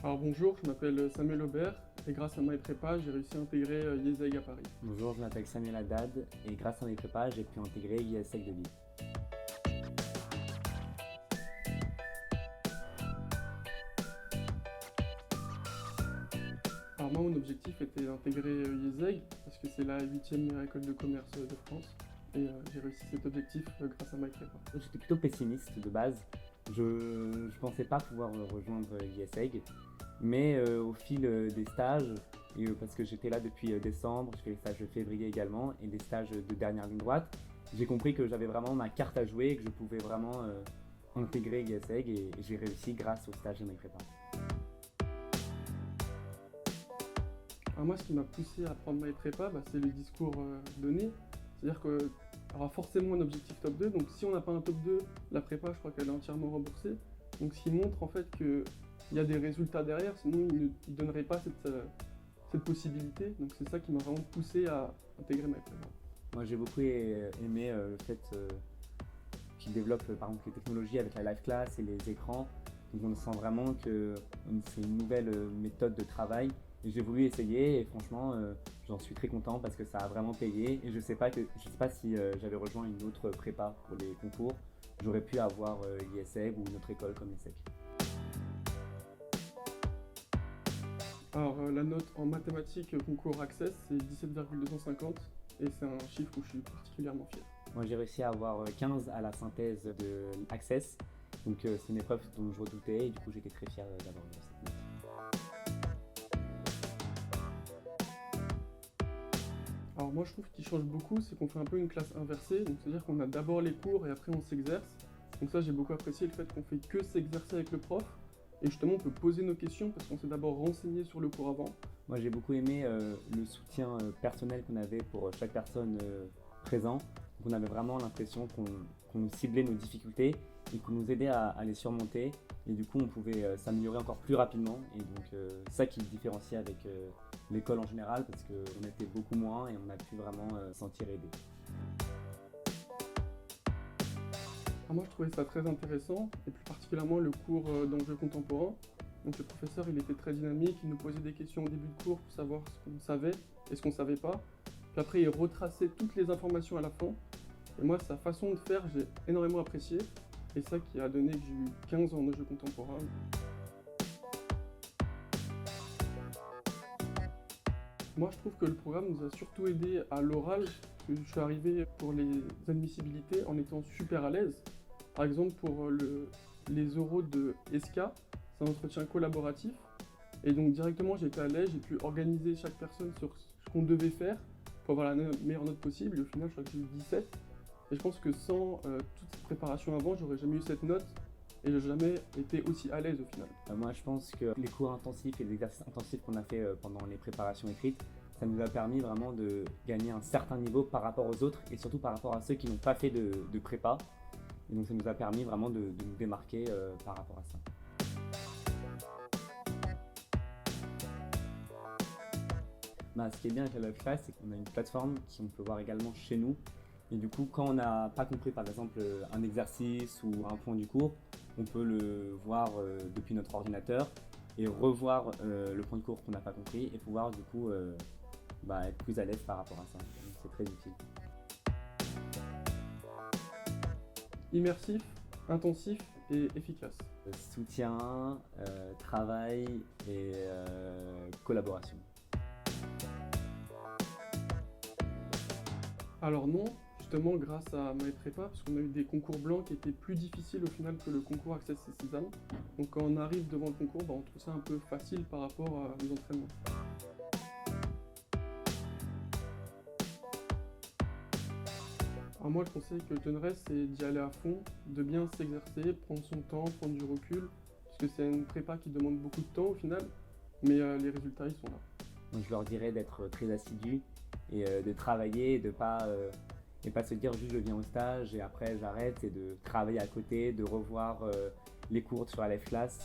Alors bonjour, je m'appelle Samuel Aubert et grâce à MyPrépa, j'ai réussi à intégrer IESEG à Paris. Bonjour, je m'appelle Samuel Haddad et grâce à mes prépas, j'ai pu intégrer IESEG de Lille. Alors moi, mon objectif était d'intégrer IESEG parce que c'est la 8e meilleure école de commerce de France et j'ai réussi cet objectif grâce à MyPrépa. J'étais plutôt pessimiste de base. Je ne pensais pas pouvoir rejoindre l'IESEG, mais au fil des stages, et parce que j'étais là depuis décembre, je fais les stages de février également, et des stages de dernière ligne droite, j'ai compris que j'avais vraiment ma carte à jouer et que je pouvais vraiment intégrer l'IESEG et j'ai réussi grâce au stage de mes prépas. Alors moi, ce qui m'a poussé à prendre MyPrépa, c'est le discours donné. C'est-à-dire que aura forcément un objectif top 2, donc si on n'a pas un top 2, la prépa, je crois qu'elle est entièrement remboursée. Donc ce qui montre en fait qu'il y a des résultats derrière, sinon il ne donnerait pas cette possibilité. Donc c'est ça qui m'a vraiment poussé à intégrer MyPrépa. Moi j'ai beaucoup aimé le fait qu'ils développent par exemple les technologies avec la live class et les écrans. Donc on sent vraiment que c'est une nouvelle méthode de travail. Et j'ai voulu essayer et franchement j'en suis très content parce que ça a vraiment payé et je sais pas si j'avais rejoint une autre prépa pour les concours, j'aurais pu avoir l'IESEG ou une autre école comme l'ESSEC. Alors la note en mathématiques concours Access c'est 17,250 et c'est un chiffre où je suis particulièrement fier. Moi j'ai réussi à avoir 15 à la synthèse de Access, donc c'est une épreuve dont je redoutais et du coup j'étais très fier d'avoir eu cette note. Alors moi je trouve qu'il change beaucoup, c'est qu'on fait un peu une classe inversée, donc c'est-à-dire qu'on a d'abord les cours et après on s'exerce. Donc ça j'ai beaucoup apprécié le fait qu'on fait que s'exercer avec le prof, et justement on peut poser nos questions parce qu'on s'est d'abord renseigné sur le cours avant. Moi j'ai beaucoup aimé le soutien personnel qu'on avait pour chaque personne présente. Donc on avait vraiment l'impression qu'on ciblait nos difficultés et qu'on nous aidait à les surmonter. Et du coup on pouvait s'améliorer encore plus rapidement. Et donc ça qui se différencie avec l'école en général parce qu'on était beaucoup moins et on a pu vraiment se sentir aidé. Alors moi je trouvais ça très intéressant, et plus particulièrement le cours d'enjeux contemporains. Donc le professeur il était très dynamique, il nous posait des questions au début de cours pour savoir ce qu'on savait et ce qu'on savait pas. Puis après il retraçait toutes les informations à la fin. Et moi sa façon de faire j'ai énormément apprécié. Et ça qui a donné que j'ai eu 15 en enjeux contemporains. Moi je trouve que le programme nous a surtout aidé à l'oral. Je suis arrivé pour les admissibilités en étant super à l'aise. Par exemple pour les oraux de ESCA, c'est un entretien collaboratif. Et donc directement j'étais à l'aise, j'ai pu organiser chaque personne sur ce qu'on devait faire pour avoir la meilleure note possible. Et au final je crois que j'ai eu 17. Et je pense que sans toute cette préparation avant, j'aurais jamais eu cette note et j'aurais jamais été aussi à l'aise au final. Moi je pense que les cours intensifs et les exercices intensifs qu'on a fait pendant les préparations écrites, ça nous a permis vraiment de gagner un certain niveau par rapport aux autres et surtout par rapport à ceux qui n'ont pas fait de prépa. Et donc ça nous a permis vraiment de nous démarquer par rapport à ça. Ce qui est bien avec la Live Class, c'est qu'on a une plateforme qu'on peut voir également chez nous. Et du coup, quand on n'a pas compris par exemple un exercice ou un point du cours, on peut le voir depuis notre ordinateur et revoir le point de cours qu'on n'a pas compris et pouvoir du coup être plus à l'aise par rapport à ça. Donc c'est très utile. Immersif, intensif et efficace. Soutien, travail et collaboration. Alors non, justement grâce à MyPrépa, parce qu'on a eu des concours blancs qui étaient plus difficiles au final que le concours Access et Sésame. Donc quand on arrive devant le concours, on trouve ça un peu facile par rapport à nos entraînements. Alors moi le conseil que je donnerais c'est d'y aller à fond, de bien s'exercer, prendre son temps, prendre du recul, parce que c'est une prépa qui demande beaucoup de temps au final, mais les résultats ils sont là. Donc je leur dirais d'être très assidus et de travailler et de pas se dire juste je viens au stage et après j'arrête, et de travailler à côté, de revoir les cours sur la live class.